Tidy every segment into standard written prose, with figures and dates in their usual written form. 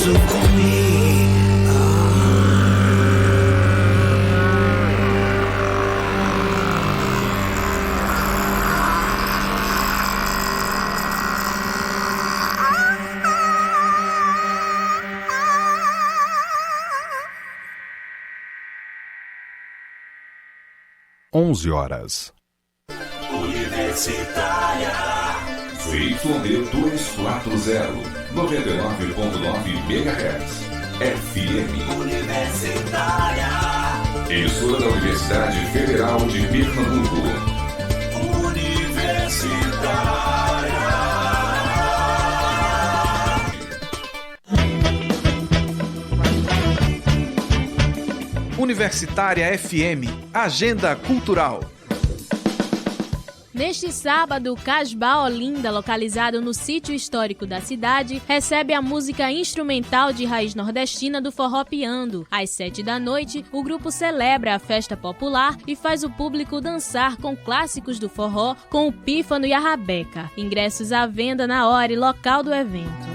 for me. 11h. Universitária ZYD 240, 99.9 MHz, FM Universitária, emissora da Universidade Federal de Pernambuco. Universitária FM, Agenda Cultural. Neste sábado, Casbah Olinda, localizado no sítio histórico da cidade, recebe a música instrumental de raiz nordestina do Forró Piando. Às 7h, o grupo celebra a festa popular e faz o público dançar com clássicos do forró, com o pífano e a rabeca. Ingressos à venda na hora e local do evento.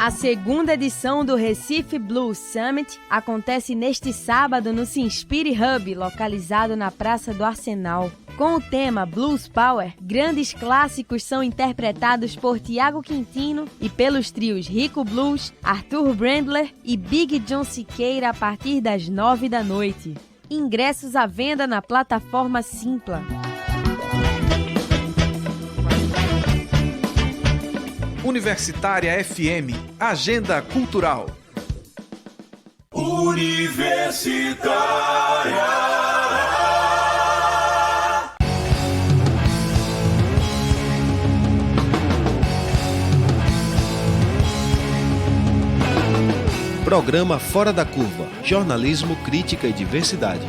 A segunda edição do Recife Blues Summit acontece neste sábado no Se Inspire Hub, localizado na Praça do Arsenal. Com o tema Blues Power, grandes clássicos são interpretados por Tiago Quintino e pelos trios Rico Blues, Arthur Brandler e Big John Siqueira a partir das 9h. Ingressos à venda na plataforma Simpla. Universitária FM, Agenda Cultural. Universitária. Programa Fora da Curva, jornalismo, crítica e diversidade.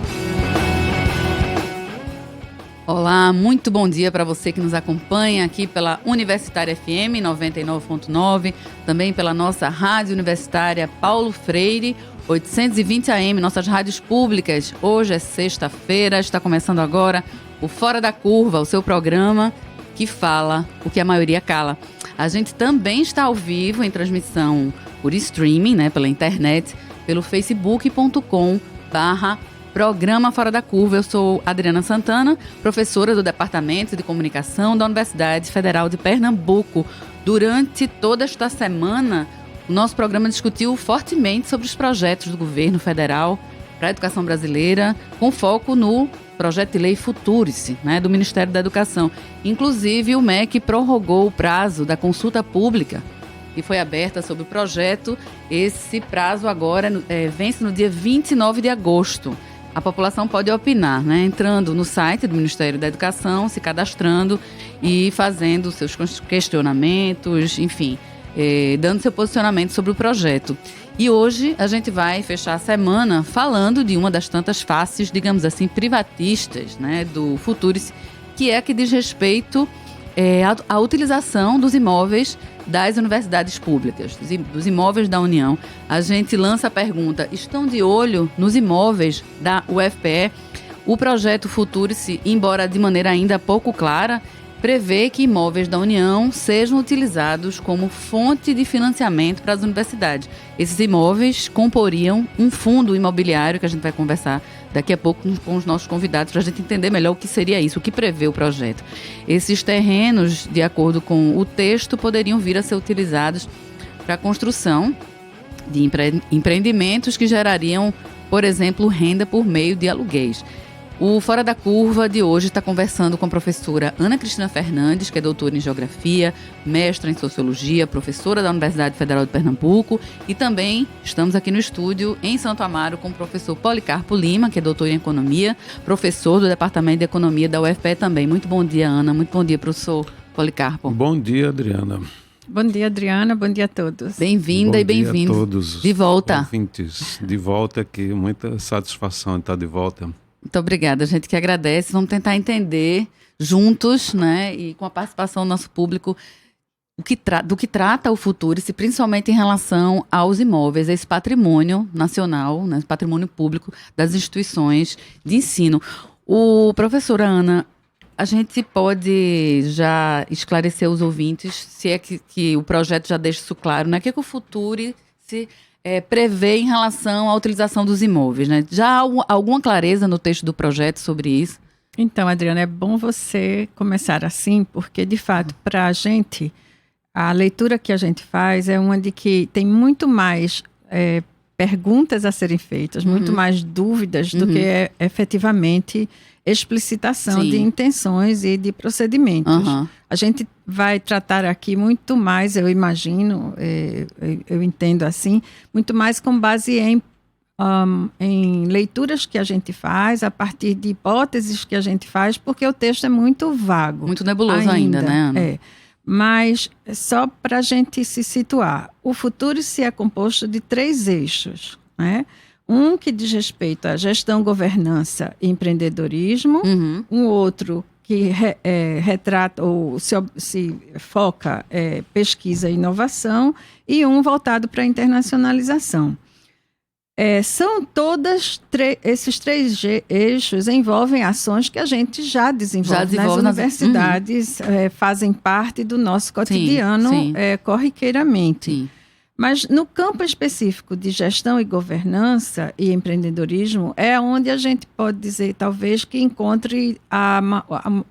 Olá, muito bom dia para você que nos acompanha aqui pela Universitária FM 99.9, também pela nossa Rádio Universitária Paulo Freire, 820 AM, nossas rádios públicas. Hoje é sexta-feira, está começando agora o Fora da Curva, o seu programa que fala o que a maioria cala. A gente também está ao vivo em transmissão por streaming, pela internet, pelo facebook.com/Programa Fora da Curva. Eu sou Adriana Santana, professora do Departamento de Comunicação da Universidade Federal de Pernambuco. Durante toda esta semana, o nosso programa discutiu fortemente sobre os projetos do governo federal para a educação brasileira, com foco no projeto de lei Futurice, do Ministério da Educação. Inclusive, o MEC prorrogou o prazo da consulta pública que foi aberta sobre o projeto. Esse prazo agora vence no dia 29 de agosto. A população pode opinar, entrando no site do Ministério da Educação, se cadastrando e fazendo seus questionamentos, enfim, dando seu posicionamento sobre o projeto. E hoje a gente vai fechar a semana falando de uma das tantas faces, digamos assim, privatistas, do Futurice, que é a que diz respeito à utilização dos imóveis das universidades públicas, dos imóveis da União. A gente lança a pergunta: estão de olho nos imóveis da UFPE? O projeto Futurice, embora de maneira ainda pouco clara, prevê que imóveis da União sejam utilizados como fonte de financiamento para as universidades. Esses imóveis comporiam um fundo imobiliário, que a gente vai conversar daqui a pouco com os nossos convidados, para a gente entender melhor o que seria isso, o que prevê o projeto. Esses terrenos, de acordo com o texto, poderiam vir a ser utilizados para a construção de empreendimentos que gerariam, por exemplo, renda por meio de aluguéis. O Fora da Curva de hoje está conversando com a professora Ana Cristina Fernandes, que é doutora em Geografia, mestra em Sociologia, professora da Universidade Federal de Pernambuco, e também estamos aqui no estúdio em Santo Amaro com o professor Policarpo Lima, que é doutor em Economia, professor do Departamento de Economia da UFPE também. Muito bom dia, Ana. Muito bom dia, professor Policarpo. Bom dia, Adriana. Bom dia, Adriana. Bom dia a todos. Bem-vinda e bem-vindo. Bom dia a todos. De volta. Ouvintes, de volta aqui. Muita satisfação em estar de volta. Muito obrigada, a gente que agradece. Vamos tentar entender juntos, e com a participação do nosso público, do que trata o Futurice, principalmente em relação aos imóveis, esse patrimônio nacional, esse patrimônio público das instituições de ensino. Professora Ana, A gente pode já esclarecer os ouvintes, se é que o projeto já deixa isso claro, né? O que o Futuri se prevê em relação à utilização dos imóveis, né? Já há alguma clareza no texto do projeto sobre isso? Então, Adriana, é bom você começar assim, porque, de fato, para a gente, a leitura que a gente faz é uma de que tem muito mais perguntas a serem feitas, muito mais dúvidas do que efetivamente explicitação de intenções e de procedimentos. A gente vai tratar aqui muito mais, eu imagino, eu entendo assim, muito mais com base em leituras que a gente faz, a partir de hipóteses que a gente faz, porque o texto é muito vago. Muito nebuloso ainda, né, Ana? Mas, só para a gente se situar, o Futuri se é composto de 3 eixos, né? Um que diz respeito à gestão, governança e empreendedorismo, um outro que retrata ou se foca pesquisa e inovação, e um voltado para a internacionalização. São todas esses 3 eixos envolvem ações que a gente já desenvolve nas universidades, fazem parte do nosso cotidiano corriqueiramente. Sim. Mas no campo específico de gestão e governança e empreendedorismo é onde a gente pode dizer, talvez, que encontre a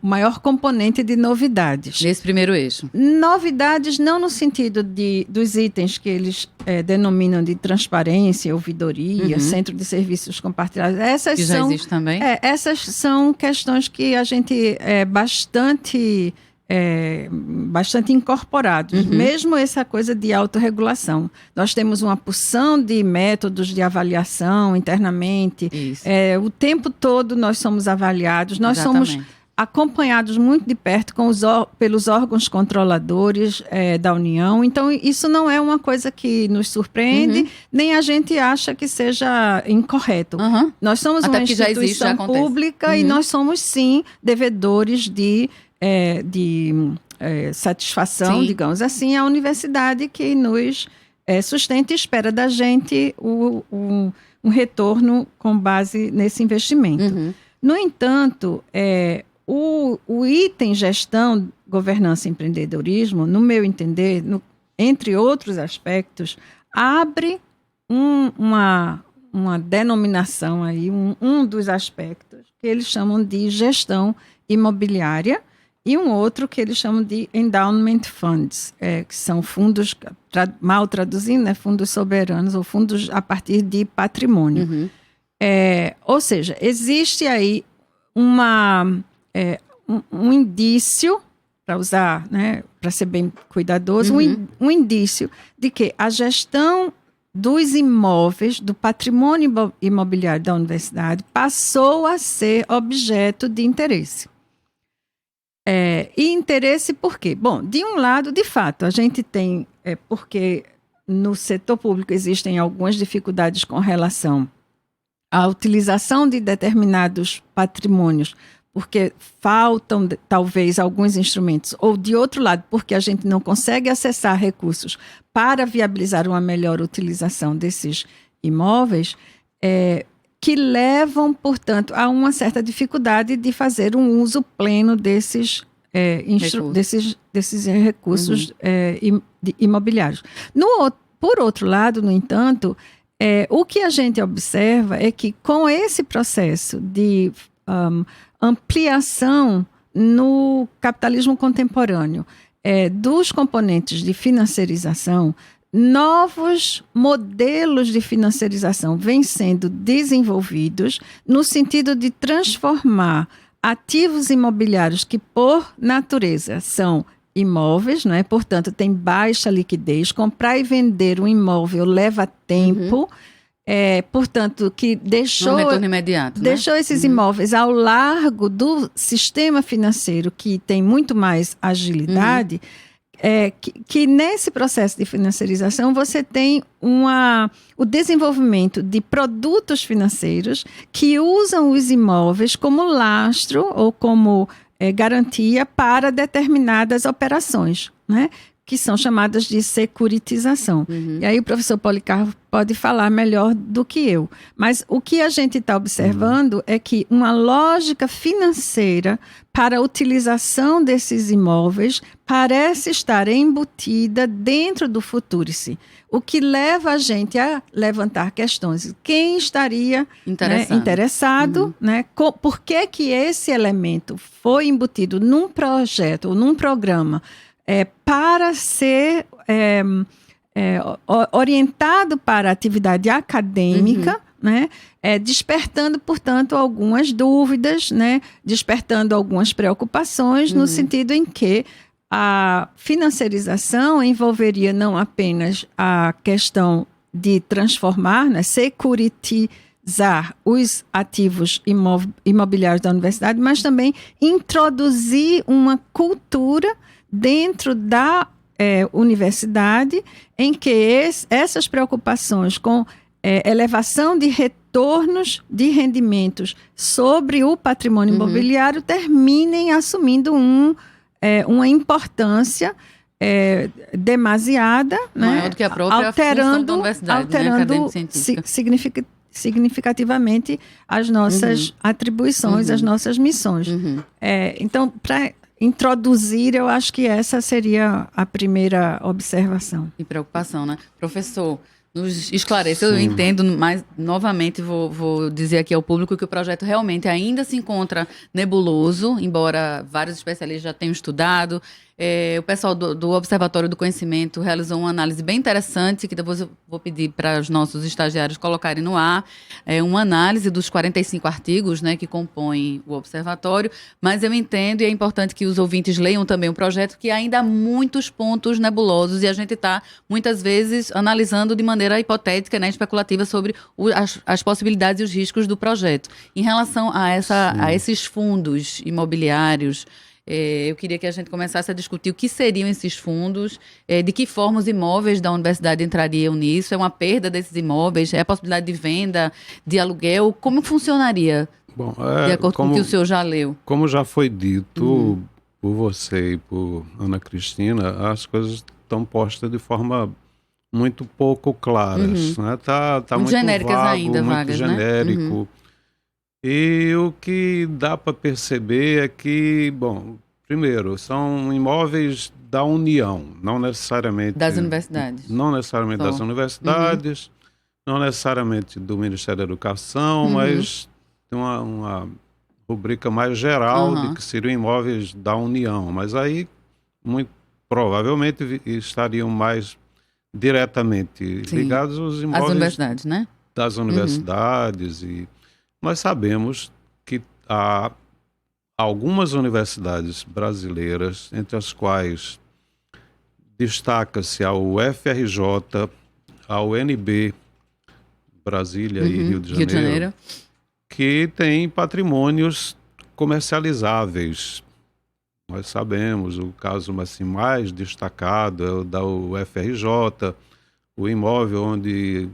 maior componente de novidades. Nesse primeiro eixo. Novidades não no sentido dos itens que eles denominam de transparência, ouvidoria, centro de serviços compartilhados. Que já existe também? Essas são questões que a gente bastante incorporados, mesmo essa coisa de autorregulação. Nós temos uma porção de métodos de avaliação internamente, o tempo todo nós somos avaliados, nós somos acompanhados muito de perto pelos órgãos controladores da União, então isso não é uma coisa que nos surpreende, nem a gente acha que seja incorreto. Nós somos uma instituição pública e nós somos sim devedores de satisfação, digamos assim, à universidade que nos sustenta e espera da gente um retorno com base nesse investimento. No entanto, o item gestão, governança e empreendedorismo, no meu entender, entre outros aspectos, abre uma denominação aí, um dos aspectos que eles chamam de gestão imobiliária, e um outro que eles chamam de endowment funds, que são fundos, mal traduzindo, né, fundos soberanos ou fundos a partir de patrimônio. Ou seja, existe aí um indício, para usar, né, para ser bem cuidadoso, um indício de que a gestão dos imóveis, do patrimônio imobiliário da universidade, passou a ser objeto de interesse. E interesse por quê? Bom, de um lado, de fato, a gente tem, porque no setor público existem algumas dificuldades com relação à utilização de determinados patrimônios, porque faltam talvez alguns instrumentos, ou de outro lado, porque a gente não consegue acessar recursos para viabilizar uma melhor utilização desses imóveis, que levam, portanto, a uma certa dificuldade de fazer um uso pleno desses recursos imobiliários. Por outro lado, no entanto, o que a gente observa é que com esse processo de ampliação no capitalismo contemporâneo dos componentes de financiarização, novos modelos de financiarização vêm sendo desenvolvidos no sentido de transformar ativos imobiliários que, por natureza, são imóveis, não é? Portanto, tem baixa liquidez. Comprar e vender um imóvel leva tempo, portanto, que deixou, um retorno imediato, deixou esses imóveis ao largo do sistema financeiro, que tem muito mais agilidade. Que nesse processo de financiarização você tem o desenvolvimento de produtos financeiros que usam os imóveis como lastro ou como garantia para determinadas operações, né? que são chamadas de securitização. E aí o professor Policarpo pode falar melhor do que eu. Mas o que a gente está observando é que uma lógica financeira para a utilização desses imóveis parece estar embutida dentro do Futurice, o que leva a gente a levantar questões. Quem estaria interessado, né? Por que esse elemento foi embutido num projeto ou num programa para ser orientado para a atividade acadêmica, né? Despertando, portanto, algumas dúvidas, né? Despertando algumas preocupações, no sentido em que a financiarização envolveria não apenas a questão de transformar, né? Securitizar os ativos imobiliários da universidade, mas também introduzir uma cultura dentro da universidade em que essas preocupações com elevação de retornos de rendimentos sobre o patrimônio imobiliário terminem assumindo uma importância demasiada, maior, né? do que a própria função da universidade, alterando científica. Significativamente as nossas atribuições, as nossas missões. Então, para introduzir, eu acho que essa seria a primeira observação. E preocupação, né? Professor, nos esclareça. Eu entendo, mas novamente vou dizer aqui ao público que o projeto realmente ainda se encontra nebuloso, embora vários especialistas já tenham estudado. O pessoal do Observatório do Conhecimento realizou uma análise bem interessante, que depois eu vou pedir para os nossos estagiários colocarem no ar, uma análise dos 45 artigos, né, que compõem o observatório, mas eu entendo e é importante que os ouvintes leiam também o projeto, que ainda há muitos pontos nebulosos e a gente está, muitas vezes, analisando de maneira hipotética, né, especulativa sobre as possibilidades e os riscos do projeto. Em relação a esses fundos imobiliários, eu queria que a gente começasse a discutir o que seriam esses fundos, de que forma os imóveis da universidade entrariam nisso, é uma perda desses imóveis, é a possibilidade de venda, de aluguel, como funcionaria, Bom, de acordo com o que o senhor já leu? Como já foi dito por você e por Ana Cristina, as coisas estão postas de forma muito pouco claras, né? Tá muito genéricas vago, ainda, muito vagas, genérico. né? E o que dá para perceber é que, bom, primeiro, são imóveis da União, não necessariamente... Das universidades. Não necessariamente das universidades, não necessariamente do Ministério da Educação, mas tem uma rubrica mais geral de que seriam imóveis da União. Mas aí, muito provavelmente, estariam mais diretamente ligados aos imóveis... As universidades, né? Das universidades Nós sabemos que há algumas universidades brasileiras, entre as quais destaca-se a UFRJ, a UNB, Brasília e Rio de Janeiro, que têm patrimônios comercializáveis. Nós sabemos, o caso assim, mais destacado é o da UFRJ, o imóvel onde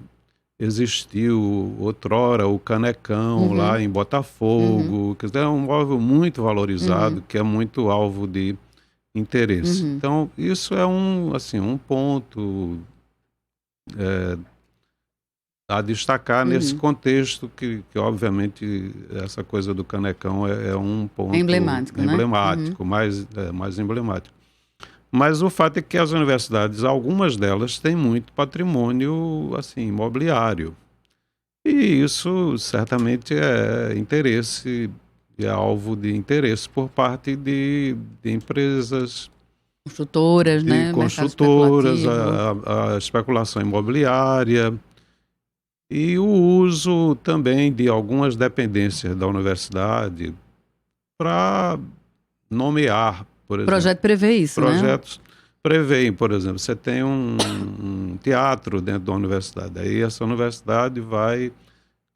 existiu outrora o Canecão lá em Botafogo, quer dizer, é um imóvel muito valorizado, que é muito alvo de interesse. Então, isso é um ponto a destacar nesse contexto que obviamente, essa coisa do Canecão é um ponto emblemático, mais emblemático. Mas o fato é que as universidades, algumas delas, têm muito patrimônio imobiliário. E isso certamente é interesse, é alvo de interesse por parte de empresas construtoras, né? Construtoras, a especulação imobiliária e o uso também de algumas dependências da universidade para nomear, por exemplo. O projeto prevê isso, Projetos prevêem, por exemplo, você tem um teatro dentro da universidade, aí essa universidade vai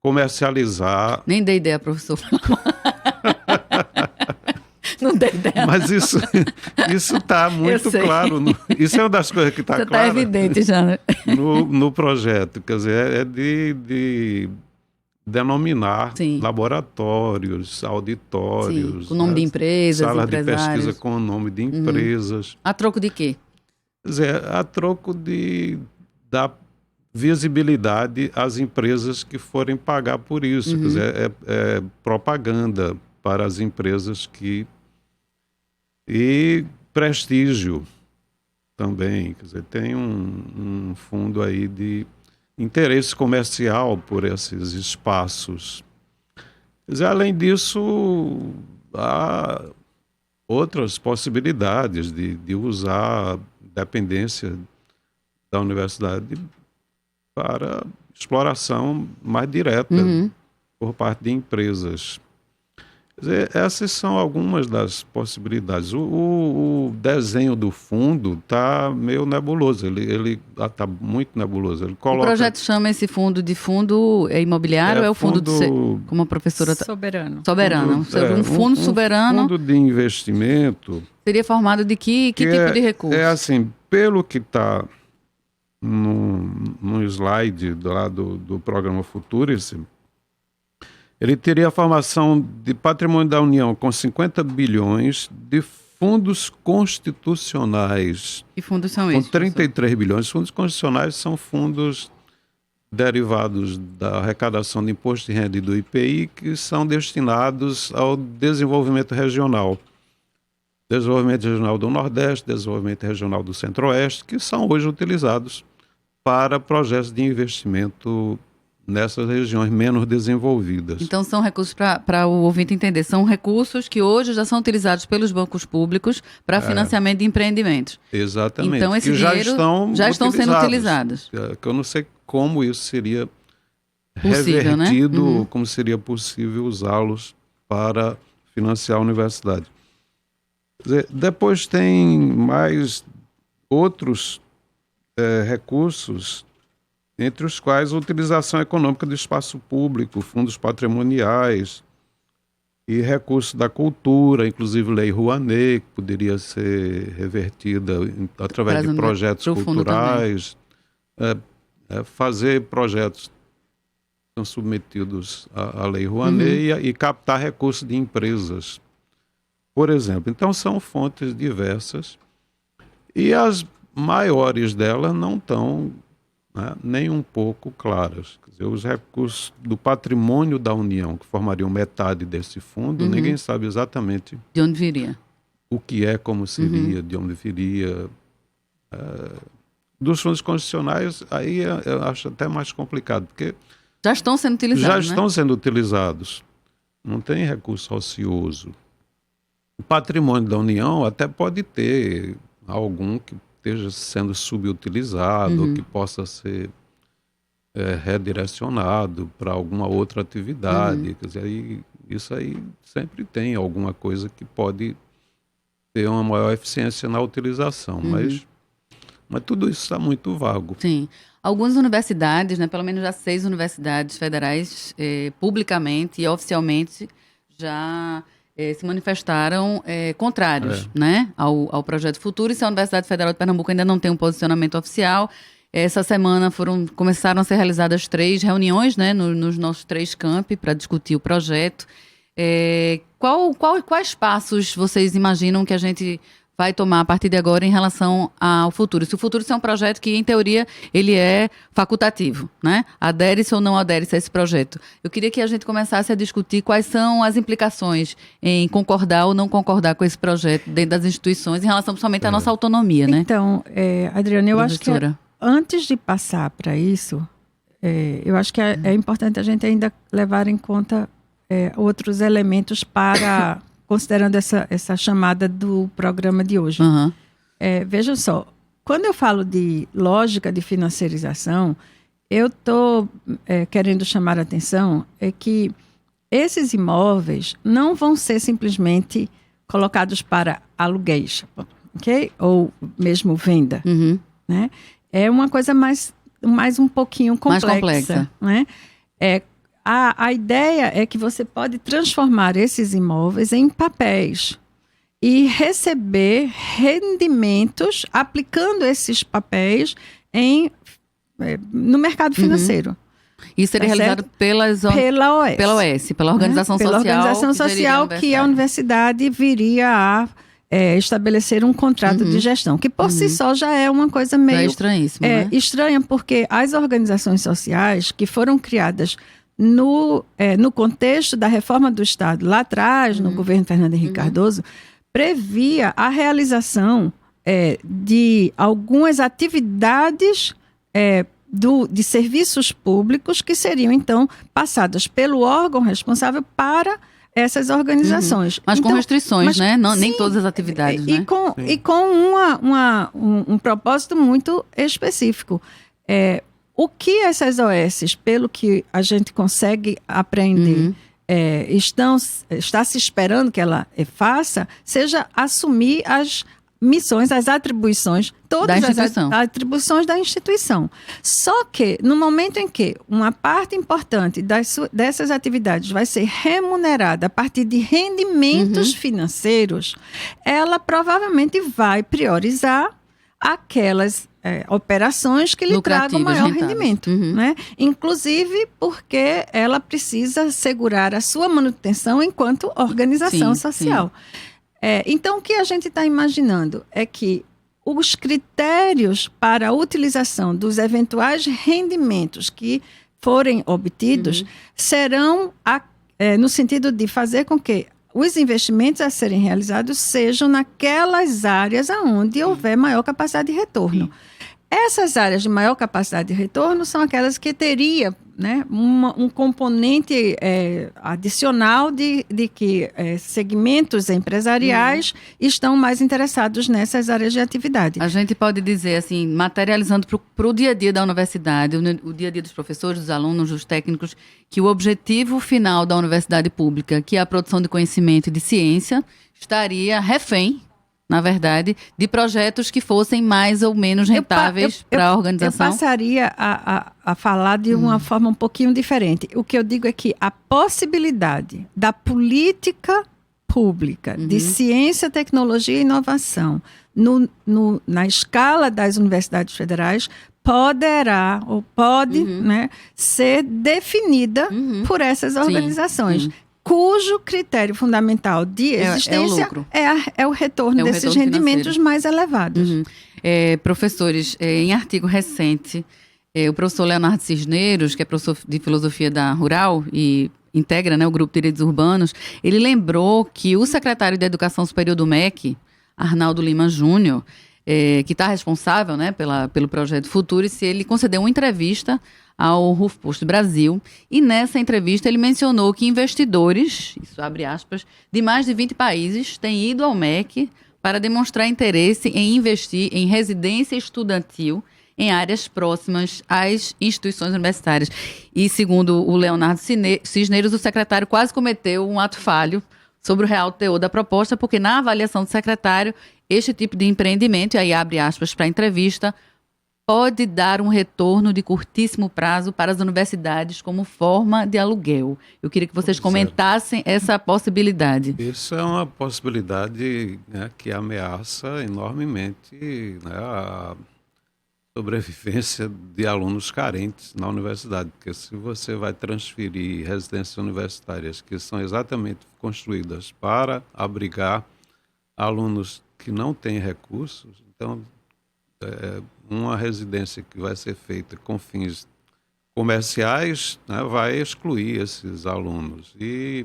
comercializar... Nem dei ideia, professor. Não dei ideia. Mas isso está muito claro. Isso é uma das coisas que está clara. Está evidente já, né? No projeto. Quer dizer, é de denominar laboratórios, auditórios. Com o nome de empresas, salas empresários. de pesquisa com o nome de empresas. A troco de quê? Quer dizer, a troco de dar visibilidade às empresas que forem pagar por isso. Quer dizer, é propaganda para as empresas que... E prestígio também. Quer dizer, tem um fundo aí de interesse comercial por esses espaços. Quer dizer, além disso, há outras possibilidades de usar a dependência da universidade para exploração mais direta por parte de empresas. Quer dizer, essas são algumas das possibilidades. O desenho do fundo está meio nebuloso, ele está muito nebuloso. Ele coloca... O projeto chama esse fundo de fundo imobiliário ou é o fundo como a professora... Soberano. Soberano. Um fundo soberano... Um fundo de investimento... Seria formado de que tipo de recurso? É assim, pelo que está no slide lá do programa Futurice, ele teria a formação de patrimônio da União com 50 bilhões de fundos constitucionais. Que fundos são esses? Com 33 bilhões. Os fundos constitucionais são fundos derivados da arrecadação de imposto de renda e do IPI que são destinados ao desenvolvimento regional. Desenvolvimento regional do Nordeste, desenvolvimento regional do Centro-Oeste, que são hoje utilizados para projetos de investimento nessas regiões menos desenvolvidas. Então são recursos, para o ouvinte entender, são recursos que hoje já são utilizados pelos bancos públicos para financiamento de empreendimentos. Exatamente. Então esse que dinheiro já estão sendo utilizados. Que eu não sei como isso seria possível, revertido, como seria possível usá-los para financiar a universidade. Quer dizer, depois tem mais outros recursos, entre os quais a utilização econômica do espaço público, fundos patrimoniais e recursos da cultura, inclusive Lei Rouanet, que poderia ser revertida através de projetos culturais, fazer projetos que são submetidos à Lei Rouanet e captar recursos de empresas, por exemplo. Então são fontes diversas e as maiores delas não estão nem um pouco claras. Quer dizer, os recursos do patrimônio da União, que formariam metade desse fundo, ninguém sabe exatamente de onde viria, o que é, como seria, de onde viria. Dos fundos constitucionais, aí eu acho até mais complicado, porque já estão sendo utilizados. Sendo utilizados. Não tem recurso ocioso. O patrimônio da União até pode ter algum que esteja sendo subutilizado, que possa ser redirecionado para alguma outra atividade. Quer dizer, isso aí sempre tem alguma coisa que pode ter uma maior eficiência na utilização, mas tudo isso está muito vago. Sim. Algumas universidades, pelo menos já 6 universidades federais, publicamente e oficialmente, já se manifestaram contrários ao projeto Futuro. E a Universidade Federal de Pernambuco ainda não tem um posicionamento oficial. Essa semana começaram a ser realizadas 3 reuniões nos nossos 3 campi para discutir o projeto. Quais passos vocês imaginam que a gente vai tomar a partir de agora em relação ao Futuro? Se o Futuro é um projeto que, em teoria, ele é facultativo, adere-se ou não adere-se a esse projeto. Eu queria que a gente começasse a discutir quais são as implicações em concordar ou não concordar com esse projeto dentro das instituições, em relação principalmente à nossa autonomia, Então, Adriana, eu acho que antes de passar para isso, eu acho que é importante a gente ainda levar em conta outros elementos para... considerando essa chamada do programa de hoje. Vejam só, quando eu falo de lógica de financiarização, eu estou querendo chamar a atenção que esses imóveis não vão ser simplesmente colocados para aluguéis, ok? Ou mesmo venda. É uma coisa mais um pouquinho complexa. Mais complexa. Né? A ideia é que você pode transformar esses imóveis em papéis e receber rendimentos aplicando esses papéis no mercado financeiro. Isso seria realizado pela OS, pela organização social. Pela organização social que a universidade viria a estabelecer um contrato de gestão, que por si só já é uma coisa meio... É estranhíssimo, né? Estranha, porque as organizações sociais que foram criadas no contexto da reforma do Estado, lá atrás, no governo Fernando Henrique Cardoso, previa a realização de algumas atividades de serviços públicos que seriam, então, passadas pelo órgão responsável para essas organizações. Mas então, com restrições, né? Não, nem sim, todas as atividades, né? E com um propósito muito específico. O que essas OSs, pelo que a gente consegue aprender, está se esperando que ela faça, seja assumir as missões, as atribuições, todas as atribuições da instituição. Só que, no momento em que uma parte importante dessas atividades vai ser remunerada a partir de rendimentos financeiros, ela provavelmente vai priorizar aquelas operações que lhe tragam maior rendimento. Né? Inclusive porque ela precisa assegurar a sua manutenção enquanto organização social. Então, o que a gente está imaginando é que os critérios para a utilização dos eventuais rendimentos que forem obtidos serão no sentido de fazer com que os investimentos a serem realizados sejam naquelas áreas onde houver maior capacidade de retorno. Essas áreas de maior capacidade de retorno são aquelas que teria, né, um componente adicional de que segmentos empresariais estão mais interessados nessas áreas de atividade. A gente pode dizer, assim, materializando para o dia a dia da universidade, o dia a dia dos professores, dos alunos, dos técnicos, que o objetivo final da universidade pública, que é a produção de conhecimento e de ciência, estaria refém, na verdade, de projetos que fossem mais ou menos rentáveis para a organização? Eu passaria a falar de uma forma um pouquinho diferente. O que eu digo é que a possibilidade da política pública de ciência, tecnologia e inovação na escala das universidades federais poderá ou pode ser definida por essas organizações. Cujo critério fundamental de existência é o retorno desses rendimentos mais elevados. Professores, em artigo recente, o professor Leonardo Cisneros, que é professor de filosofia da Rural e integra, né, o grupo de direitos urbanos, ele lembrou que o secretário de Educação Superior do MEC, Arnaldo Lima Júnior, que está responsável, né, pelo projeto Futuris, ele concedeu uma entrevista ao HuffPost Brasil, e nessa entrevista ele mencionou que investidores, isso abre aspas, de mais de 20 países têm ido ao MEC para demonstrar interesse em investir em residência estudantil em áreas próximas às instituições universitárias. E segundo o Leonardo Cisneros, o secretário quase cometeu um ato falho sobre o real teor da proposta, porque na avaliação do secretário, este tipo de empreendimento, e aí abre aspas para a entrevista, pode dar um retorno de curtíssimo prazo para as universidades como forma de aluguel. Eu queria que vocês comentassem essa possibilidade. Isso é uma possibilidade, né, que ameaça enormemente, né, a sobrevivência de alunos carentes na universidade, porque se você vai transferir residências universitárias que são exatamente construídas para abrigar alunos que não têm recursos, então uma residência que vai ser feita com fins comerciais, né, vai excluir esses alunos. E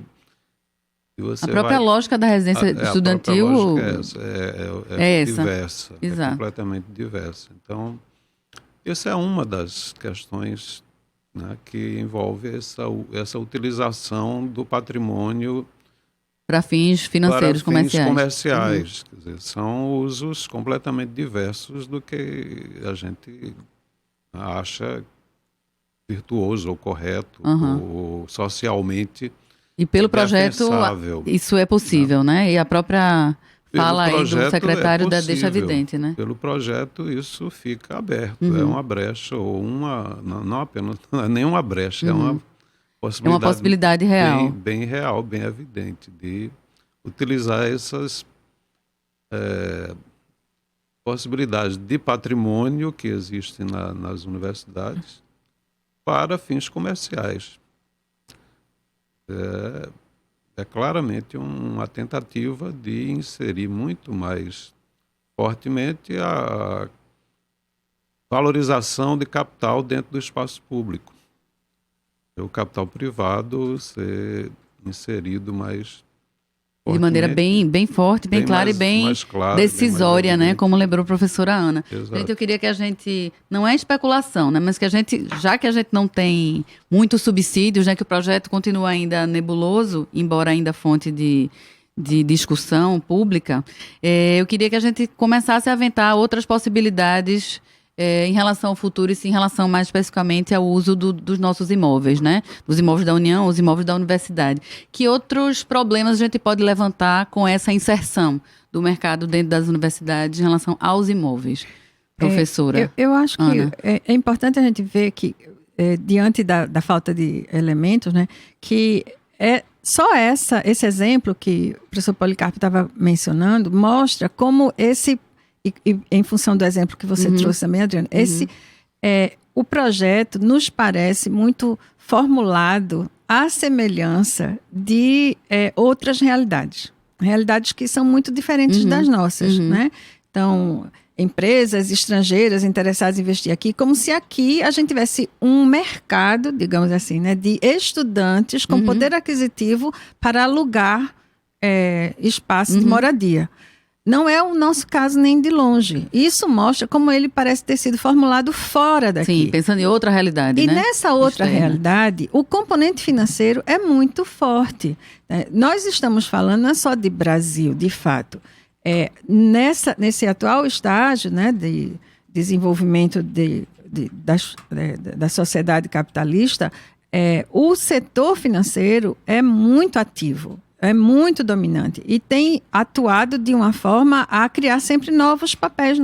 você a própria lógica da residência estudantil é essa. Diversa, exato. É completamente diversa. Então, essa é uma das questões, né, que envolve essa utilização do patrimônio para fins financeiros, comerciais. Quer dizer, são usos completamente diversos do que a gente acha virtuoso ou correto ou socialmente e pelo projeto isso é possível, né? E a própria fala aí do secretário deixa evidente, né? Pelo projeto isso fica aberto, é uma brecha ou não apenas nenhuma brecha, é uma possibilidade real. Bem real, bem evidente, de utilizar essas possibilidades de patrimônio que existem nas universidades para fins comerciais. é claramente uma tentativa de inserir muito mais fortemente a valorização de capital dentro do espaço público. O capital privado ser inserido mais de maneira bem forte, bem clara e bem decisória, né? Como lembrou a professora Ana. Exato. Gente, eu queria que a gente, não é especulação, né? Mas que a gente, já que a gente não tem muitos subsídios, né? Que o projeto continua ainda nebuloso, embora ainda fonte de discussão pública, eu queria que a gente começasse a aventar outras possibilidades em relação ao futuro e sim, em relação mais especificamente ao uso dos nossos imóveis, né? Dos imóveis da União, os imóveis da universidade. Que outros problemas a gente pode levantar com essa inserção do mercado dentro das universidades em relação aos imóveis? Professora eu acho que Ana. é importante a gente ver que, diante da falta de elementos, né, que só esse exemplo que o professor Policarpo estava mencionando mostra como e em função do exemplo que você trouxe também, Adriana, o projeto nos parece muito formulado à semelhança de outras realidades que são muito diferentes das nossas, né? Então, empresas estrangeiras interessadas em investir aqui, como se aqui a gente tivesse um mercado, digamos assim, né, de estudantes com poder aquisitivo para alugar espaço de moradia. Não é o nosso caso nem de longe. Isso mostra como ele parece ter sido formulado fora daqui. Sim, pensando em outra realidade, e né? Nessa outra realidade, o componente financeiro é muito forte. Nós estamos falando não é só de Brasil, de fato. Nesse atual estágio, né, de desenvolvimento da sociedade capitalista, o setor financeiro é muito ativo. É muito dominante e tem atuado de uma forma a criar sempre novos papéis.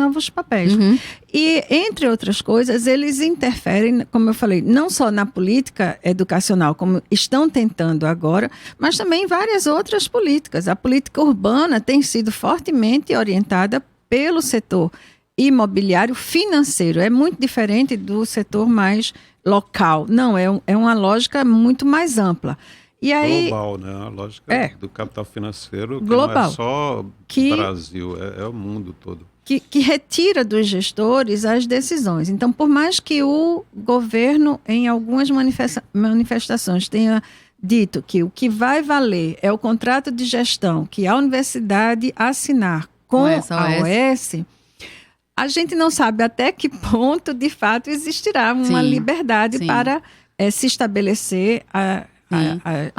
E, entre outras coisas, eles interferem, como eu falei, não só na política educacional, como estão tentando agora, mas também em várias outras políticas. A política urbana tem sido fortemente orientada pelo setor imobiliário financeiro. É muito diferente do setor mais local. Não, é uma lógica muito mais ampla. E aí, global, né? A lógica do capital financeiro que global, não é só Brasil, é o mundo todo. Que retira dos gestores as decisões. Então, por mais que o governo, em algumas manifestações, tenha dito que o que vai valer é o contrato de gestão que a universidade assinar com a OS, a gente não sabe até que ponto, de fato, existirá uma liberdade para se estabelecer a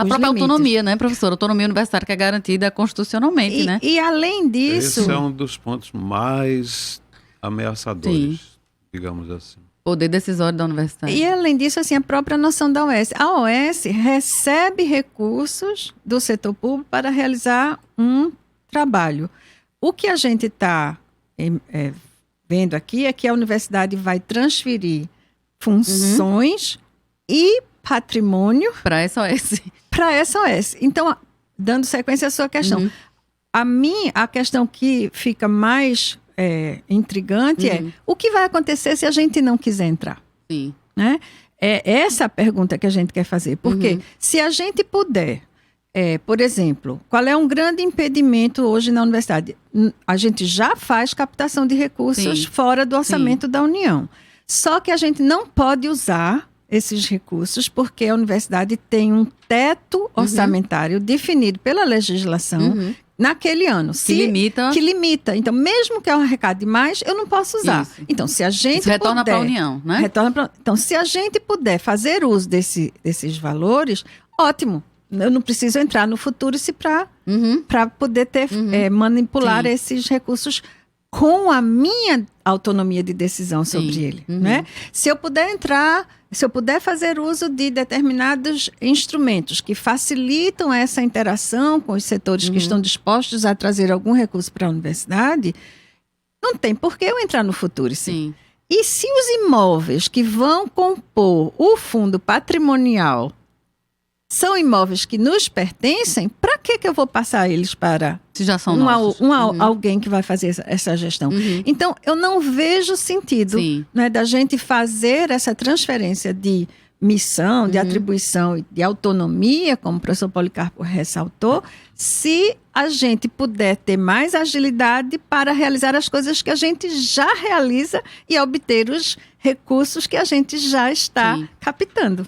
própria autonomia, né, professora? Autonomia universitária que é garantida constitucionalmente, né? E além disso... Esse é um dos pontos mais ameaçadores, digamos assim. Poder decisório da universidade. E além disso, assim, a própria noção da OS. A OS recebe recursos do setor público para realizar um trabalho. O que a gente está vendo aqui é que a universidade vai transferir funções e patrimônio para essa OS. Para essa OS. Então, dando sequência à sua questão, a questão que fica mais intrigante é o que vai acontecer se a gente não quiser entrar? Sim. Né? É essa a pergunta que a gente quer fazer. Porque se a gente puder, por exemplo, qual é um grande impedimento hoje na universidade? A gente já faz captação de recursos fora do orçamento da União. Só que a gente não pode usar esses recursos, porque a universidade tem um teto orçamentário definido pela legislação naquele ano. Que limita. Então, mesmo que eu arrecade mais, eu não posso usar. Isso. Então, se a gente retorna para a União, né? Então, se a gente puder fazer uso desses valores, ótimo. Eu não preciso entrar no Futurice para poder manipular esses recursos com a minha autonomia de decisão sobre ele. Né? Se eu puder fazer uso de determinados instrumentos que facilitam essa interação com os setores que estão dispostos a trazer algum recurso para a universidade, não tem por que eu entrar no Futurice. E se os imóveis que vão compor o fundo patrimonial são imóveis que nos pertencem, para que eu vou passar eles para se já são alguém que vai fazer essa gestão? Então, eu não vejo sentido, né, da gente fazer essa transferência de missão, de atribuição e de autonomia, como o professor Policarpo ressaltou, se a gente puder ter mais agilidade para realizar as coisas que a gente já realiza e obter os recursos que a gente já está captando.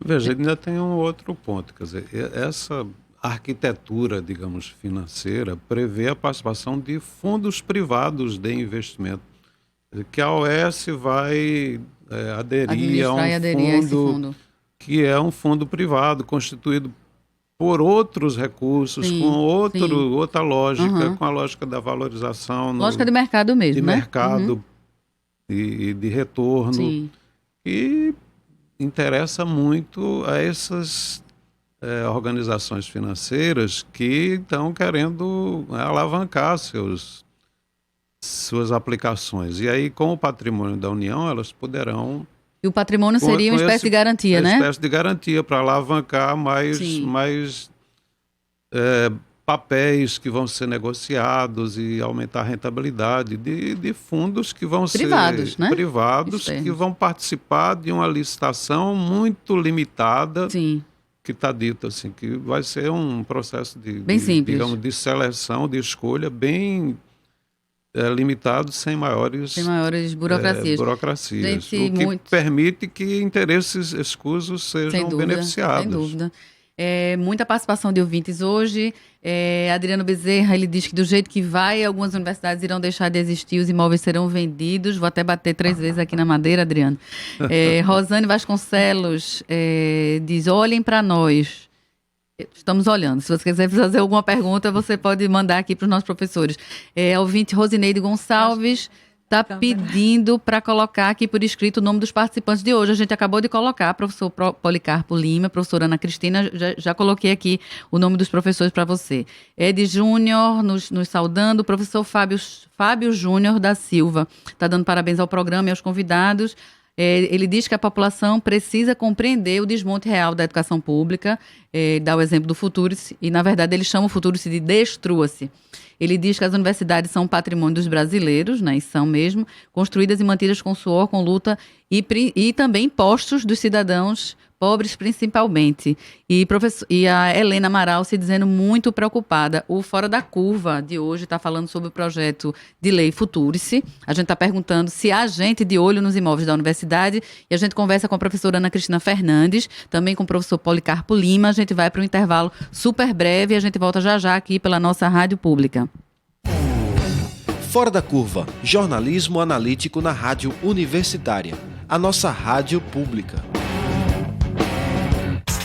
Veja, ainda tem um outro ponto, quer dizer, essa arquitetura, digamos, financeira prevê a participação de fundos privados de investimento, que a OS vai aderir a um fundo que é um fundo privado constituído por outros recursos, com outra lógica, com a lógica da valorização. Lógica de mercado mesmo, de né? mercado e de retorno. E interessa muito a essas organizações financeiras que estão querendo alavancar suas aplicações. E aí, com o patrimônio da União, elas poderão... E o patrimônio seria uma espécie de garantia, né? Uma espécie de garantia para alavancar mais papéis que vão ser negociados e aumentar a rentabilidade de fundos que vão privados, ser né? privados, que vão participar de uma licitação muito limitada, que está dito assim, que vai ser um processo digamos, de seleção, de escolha bem limitado, sem maiores burocracias. Gente, o que permite que interesses escusos sejam beneficiados. Sem dúvida. Muita participação de ouvintes hoje. Adriano Bezerra, ele diz que do jeito que vai, algumas universidades irão deixar de existir, os imóveis serão vendidos. Vou até bater 3 vezes aqui na madeira, Adriano. Rosane Vasconcelos diz, olhem para nós. Estamos olhando. Se você quiser fazer alguma pergunta, você pode mandar aqui para os nossos professores. Ouvinte Rosineide Gonçalves está pedindo para colocar aqui por escrito o nome dos participantes de hoje. A gente acabou de colocar, professor Policarpo Lima, professora Ana Cristina, já coloquei aqui o nome dos professores para você. Ed Júnior nos saudando, o professor Fábio Júnior da Silva está dando parabéns ao programa e aos convidados. Ele diz que a população precisa compreender o desmonte real da educação pública, dá o exemplo do Futurice, e na verdade ele chama o Futurice de destrua-se. Ele diz que as universidades são um patrimônio dos brasileiros, né, e são mesmo, construídas e mantidas com suor, com luta e também impostos dos cidadãos pobres principalmente. E a Helena Amaral se dizendo muito preocupada. O Fora da Curva de hoje está falando sobre o projeto de lei Futurice. A gente está perguntando se há gente de olho nos imóveis da universidade e a gente conversa com a professora Ana Cristina Fernandes, também com o professor Policarpo Lima. A gente vai para um intervalo super breve e a gente volta já aqui pela nossa rádio pública. Fora da Curva, jornalismo analítico na rádio universitária, a nossa rádio pública.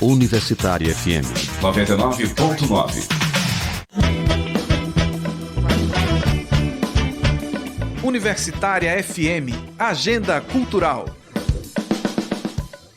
Universitária FM 99.9. Universitária FM, Agenda Cultural.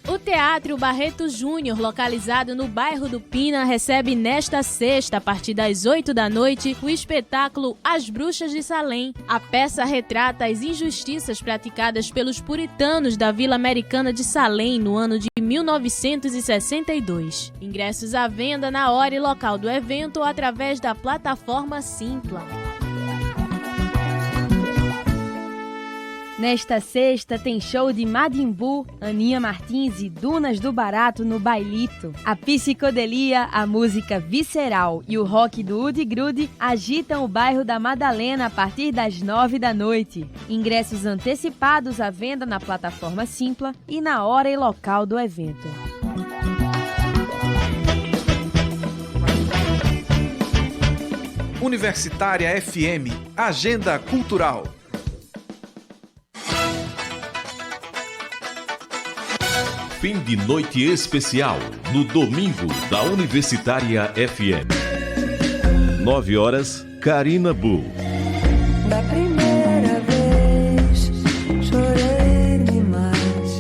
O Teatro Barreto Júnior, localizado no bairro do Pina, recebe nesta sexta, a partir das 8 da noite, o espetáculo As Bruxas de Salem. A peça retrata as injustiças praticadas pelos puritanos da Vila Americana de Salem no ano de 1962. Ingressos à venda na hora e local do evento ou através da plataforma Simpla. Nesta sexta tem show de Madimbu, Aninha Martins e Dunas do Barato no Bailito. A psicodelia, a música visceral e o rock do Udi Grude agitam o bairro da Madalena a partir das 9 da noite. Ingressos antecipados à venda na plataforma Simpla e na hora e local do evento. Universitária FM, Agenda Cultural. Fim de noite especial no domingo da Universitária FM. 9 horas, Karina Bull. Da primeira vez chorei demais.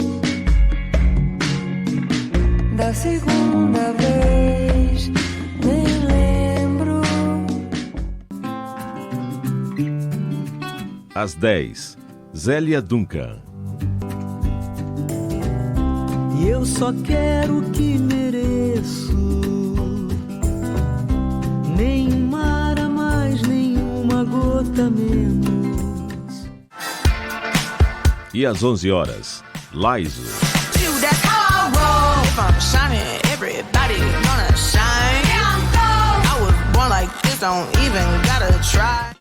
Da segunda vez nem lembro. Às 10, Zélia Duncan. E eu só quero o que mereço. Nem um mar a mais, nem uma gota menos. E às 11 horas, Laiso. That's how I roll. If I'm shining, everybody gonna shine. Yeah, I'm gold. I was born like this, don't even gotta try.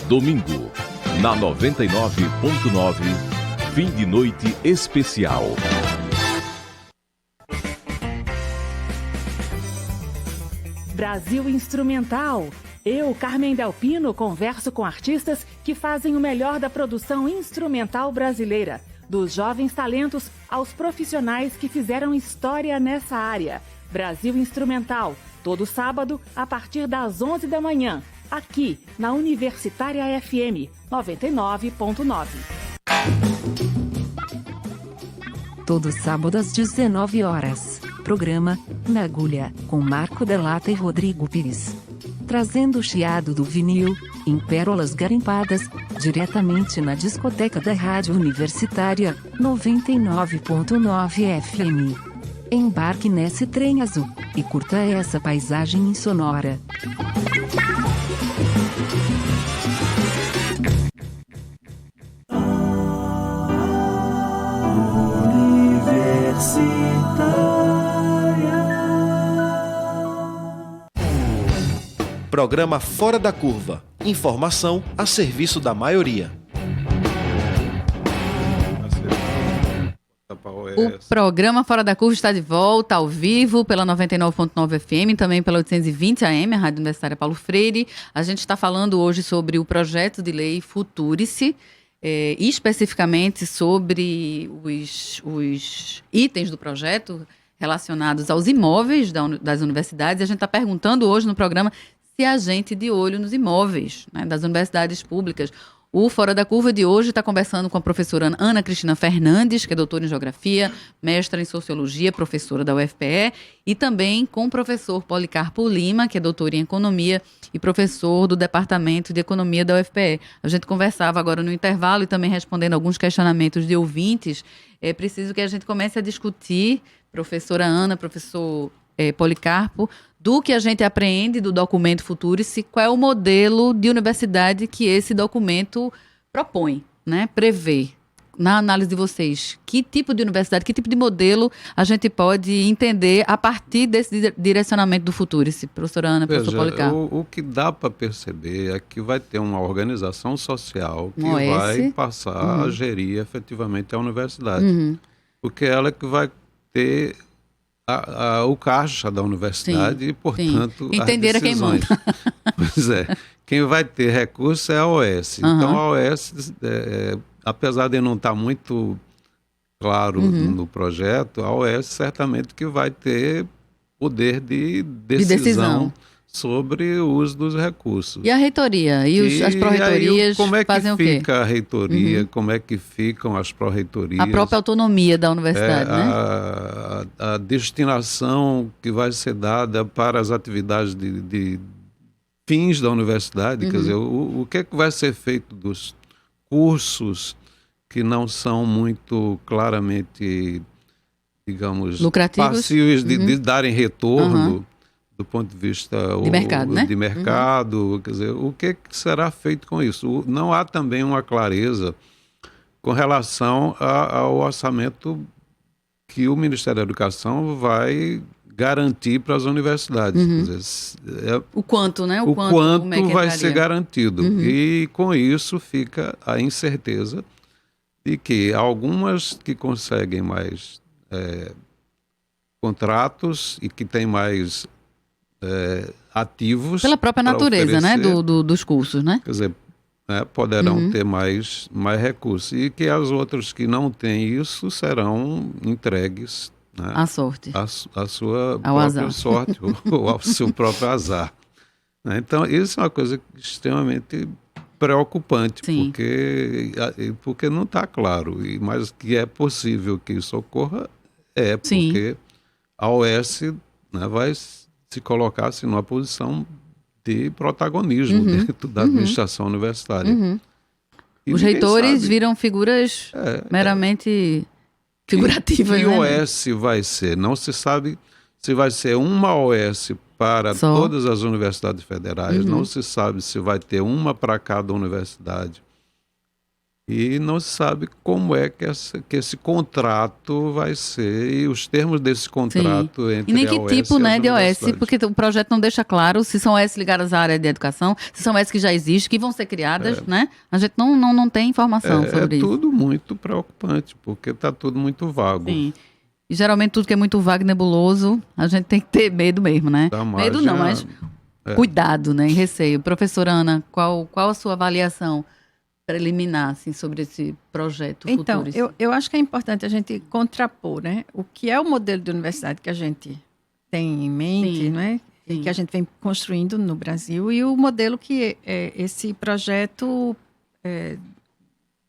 Domingo, na 99.9, fim de noite especial. Brasil Instrumental. Eu, Carmen Delpino, converso com artistas que fazem o melhor da produção instrumental brasileira. Dos jovens talentos aos profissionais que fizeram história nessa área. Brasil Instrumental, todo sábado, a partir das 11 da manhã. Aqui, na Universitária FM 99.9. Todo sábado às 19 horas. Programa Na Agulha, com Marco Delata e Rodrigo Pires. Trazendo o chiado do vinil, em pérolas garimpadas, diretamente na discoteca da Rádio Universitária 99.9 FM. Embarque nesse trem azul e curta essa paisagem insonora. Programa Fora da Curva. Informação a serviço da maioria. O programa Fora da Curva está de volta ao vivo pela 99.9 FM, também pela 820 AM, a Rádio Universitária Paulo Freire. A gente está falando hoje sobre o projeto de lei Futurice, especificamente sobre os itens do projeto relacionados aos imóveis das universidades. A gente está perguntando hoje no programa se a gente de olho nos imóveis, né, das universidades públicas. O Fora da Curva de hoje está conversando com a professora Ana Cristina Fernandes, que é doutora em Geografia, mestra em Sociologia, professora da UFPE, e também com o professor Policarpo Lima, que é doutor em Economia e professor do Departamento de Economia da UFPE. A gente conversava agora no intervalo e também respondendo alguns questionamentos de ouvintes. É preciso que a gente comece a discutir, professora Ana, professor Policarpo, do que a gente apreende do documento Futurice, qual é o modelo de universidade que esse documento propõe, né, prevê. Na análise de vocês, que tipo de universidade, que tipo de modelo a gente pode entender a partir desse direcionamento do Futurice? Professora Ana, professor Policarpo. O que dá para perceber é que vai ter uma organização social que vai passar a gerir efetivamente a universidade. Porque ela que vai ter o caixa da universidade. Sim, e, portanto, entender as decisões. Quem manda. Pois é. Quem vai ter recurso é a OS. Então, a OS, apesar de não estar muito claro no projeto, a OS certamente que vai ter poder de decisão sobre o uso dos recursos. E a reitoria? E as pró-reitorias como é que fazem o quê? fica a reitoria? Como é que ficam as pró-reitorias? A própria autonomia da universidade, né? A destinação que vai ser dada para as atividades de fins da universidade, quer dizer, o que é que vai ser feito dos cursos que não são muito claramente, digamos, lucrativos, passíveis de darem retorno do ponto de vista de mercado, né? De mercado, quer dizer, o que será feito com isso? Não há também uma clareza com relação ao orçamento que o Ministério da Educação vai garantir para as universidades. Quer dizer, o quanto, né? O quanto vai ser garantido. E com isso fica a incerteza de que algumas que conseguem mais contratos e que têm mais ativos... Pela própria natureza, né? Dos cursos, né? Quer dizer, poderão ter mais recursos. E que as outras que não têm isso serão entregues, né, à sorte. A sua própria sorte ou ao seu próprio azar. Né? Então, isso é uma coisa extremamente preocupante, porque não está claro. Mas que é possível que isso ocorra, porque a OS, né, vai se colocar assim, numa posição de protagonismo dentro da administração universitária. Os reitores viram figuras meramente figurativas. Que OS vai ser? Não se sabe se vai ser uma OS para todas as universidades federais, não se sabe se vai ter uma para cada universidade. E não se sabe como é que esse contrato vai ser e os termos desse contrato entre e nem a que OS tipo, e né, as de OS, universidades. porque o projeto não deixa claro se são OS ligadas à área de educação, se são OS que já existem, que vão ser criadas, né? A gente não tem informação sobre isso. É tudo muito preocupante, porque está tudo muito vago. Sim. E geralmente tudo que é muito vago e nebuloso, a gente tem que ter medo mesmo, né? Medo não, mas cuidado, né? E receio. Professora Ana, qual a sua avaliação preliminar assim, sobre esse projeto então, futuro? Eu acho que é importante a gente contrapor, né? O que é o modelo de universidade que a gente tem em mente, né? E que a gente vem construindo no Brasil, e o modelo que esse projeto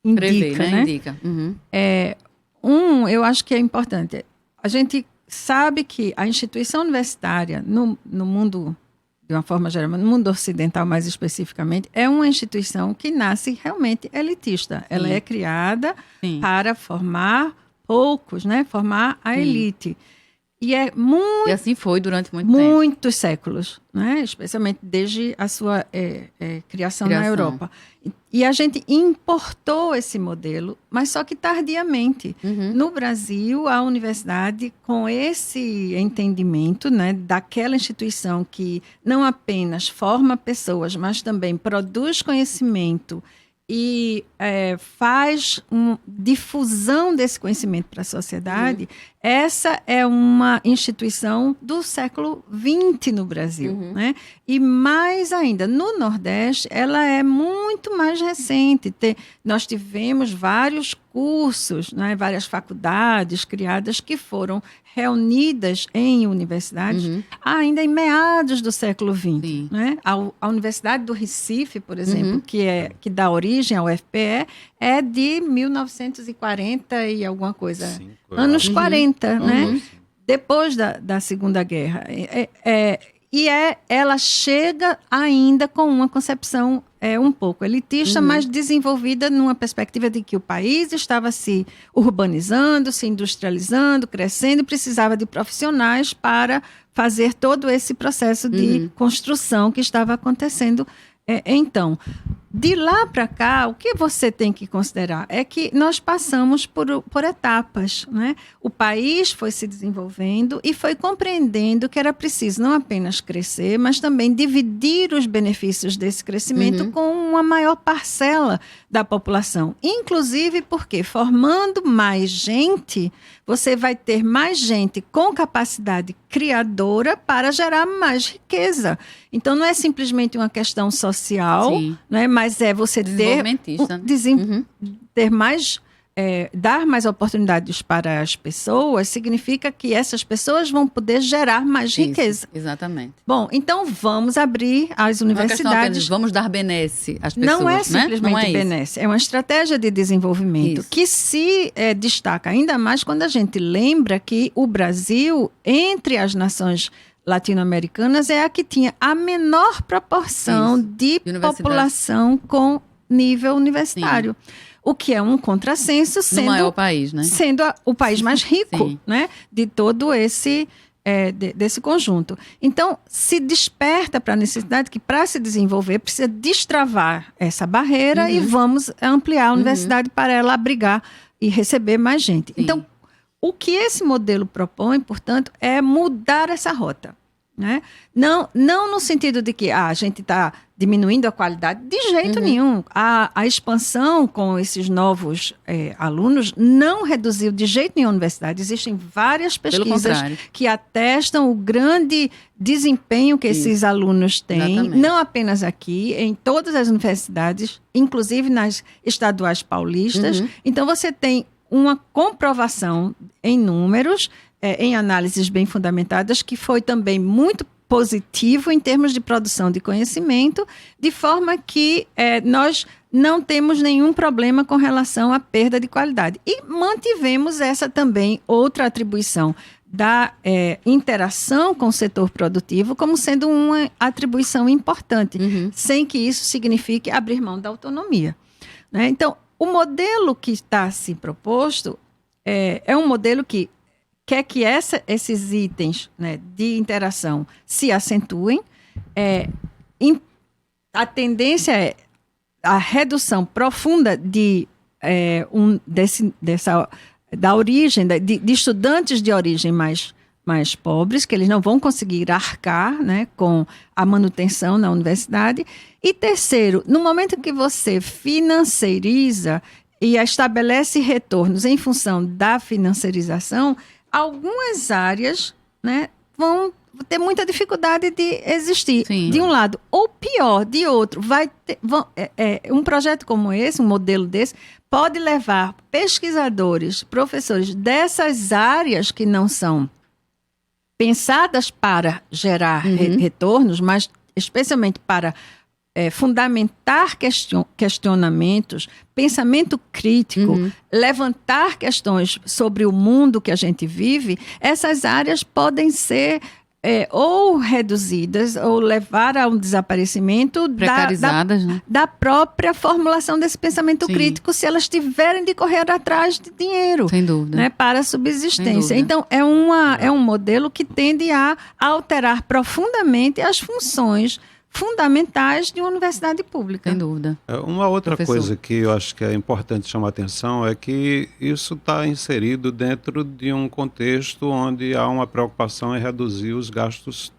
indica, prevê, né? Indica. Uhum. Eu acho que é importante. A gente sabe que a instituição universitária no mundo, de uma forma geral, no mundo ocidental mais especificamente, é uma instituição que nasce realmente elitista. Ela é criada para formar poucos, né? Formar a elite. E assim foi durante muito tempo. tempo. Muitos séculos, né? Especialmente desde a sua criação na Europa. E a gente importou esse modelo, mas só que tardiamente. No Brasil, a universidade, com esse entendimento, né, daquela instituição que não apenas forma pessoas, mas também produz conhecimento e faz difusão desse conhecimento para a sociedade, essa é uma instituição do século XX no Brasil. Né? E mais ainda, no Nordeste, ela é muito mais recente. Nós tivemos vários cursos, né, várias faculdades criadas que foram reunidas em universidades ainda em meados do século XX. Né? A Universidade do Recife, por exemplo, que dá origem ao UFPE, é de 1940 e alguma coisa. Anos 40, né? Depois da Segunda Guerra. Ela chega ainda com uma concepção um pouco elitista, mas desenvolvida numa perspectiva de que o país estava se urbanizando, se industrializando, crescendo, e precisava de profissionais para fazer todo esse processo de construção que estava acontecendo. Então, de lá para cá, o que você tem que considerar é que nós passamos por etapas, né? O país foi se desenvolvendo e foi compreendendo que era preciso não apenas crescer, mas também dividir os benefícios desse crescimento com uma maior parcela da população. Inclusive porque, formando mais gente, você vai ter mais gente com capacidade criadora para gerar mais riqueza. Então, não é simplesmente uma questão social, né? Mas é você ter mais, dar mais oportunidades para as pessoas, significa que essas pessoas vão poder gerar mais riqueza. Exatamente. Bom, então vamos abrir as universidades. Vamos dar benesse às pessoas, não é simplesmente benesse, é uma estratégia de desenvolvimento que se destaca ainda mais quando a gente lembra que o Brasil, entre as nações latino-americanas, é a que tinha a menor proporção de população com nível universitário. O que é um contrassenso, sendo o maior país, né? Sendo o país mais rico, né, de todo esse desse conjunto. Então, se desperta para a necessidade que, para se desenvolver, precisa destravar essa barreira e vamos ampliar a universidade para ela abrigar e receber mais gente. Então, o que esse modelo propõe, portanto, é mudar essa rota. Né? Não no sentido de que a gente está diminuindo a qualidade, de jeito nenhum. A expansão com esses novos alunos não reduziu de jeito nenhum a universidade. Existem várias pesquisas que atestam o grande desempenho que esses alunos têm, não apenas aqui, em todas as universidades, inclusive nas estaduais paulistas. Então, você tem uma comprovação em números, em análises bem fundamentadas, que foi também muito positivo em termos de produção de conhecimento, de forma que nós não temos nenhum problema com relação à perda de qualidade. E mantivemos essa também outra atribuição da interação com o setor produtivo como sendo uma atribuição importante, sem que isso signifique abrir mão da autonomia. Né? Então, o modelo que está se proposto é um modelo que quer que esses itens, né, de interação se acentuem. A tendência é a redução profunda de da origem, de estudantes de origem mais pobres, que eles não vão conseguir arcar, né, com a manutenção na universidade. E terceiro, no momento que você financeiriza e estabelece retornos em função da financiarização, algumas áreas, né, vão ter muita dificuldade de existir. Sim. De um lado, ou pior, de outro. Um projeto como esse, um modelo desse, pode levar pesquisadores, professores dessas áreas que não são pensadas para gerar retornos, mas especialmente para fundamentar questionamentos, pensamento crítico, levantar questões sobre o mundo que a gente vive. Essas áreas podem ser ou reduzidas ou levar a um desaparecimento da própria formulação desse pensamento crítico, se elas tiverem de correr atrás de dinheiro. Sem dúvida. Né, para a subsistência. Então, é um modelo que tende a alterar profundamente as funções fundamentais de uma universidade pública. Sem dúvida. Uma outra coisa que eu acho que é importante chamar a atenção é que isso está inserido dentro de um contexto onde há uma preocupação em reduzir os gastos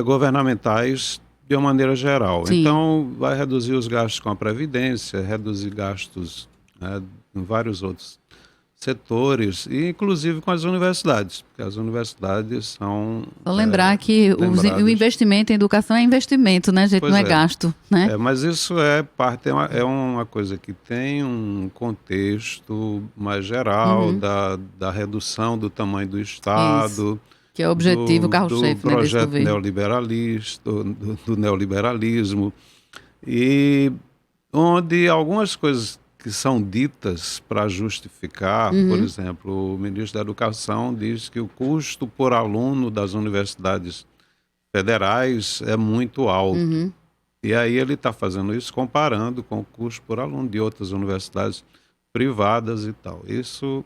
governamentais de uma maneira geral. Sim. Então, vai reduzir os gastos com a Previdência, reduzir gastos em vários outros setores, e inclusive com as universidades, porque as universidades são... Só lembrar que o investimento em educação é investimento, né, gente? Não é gasto, né? Mas isso é parte, é uma coisa que tem um contexto mais geral da redução do tamanho do Estado. Isso. Que é o objetivo, carro-chefe, do projeto neoliberalista, do neoliberalismo, e onde algumas coisas que são ditas para justificar, por exemplo, o ministro da Educação diz que o custo por aluno das universidades federais é muito alto. E aí ele está fazendo isso comparando com o custo por aluno de outras universidades privadas e tal. Isso,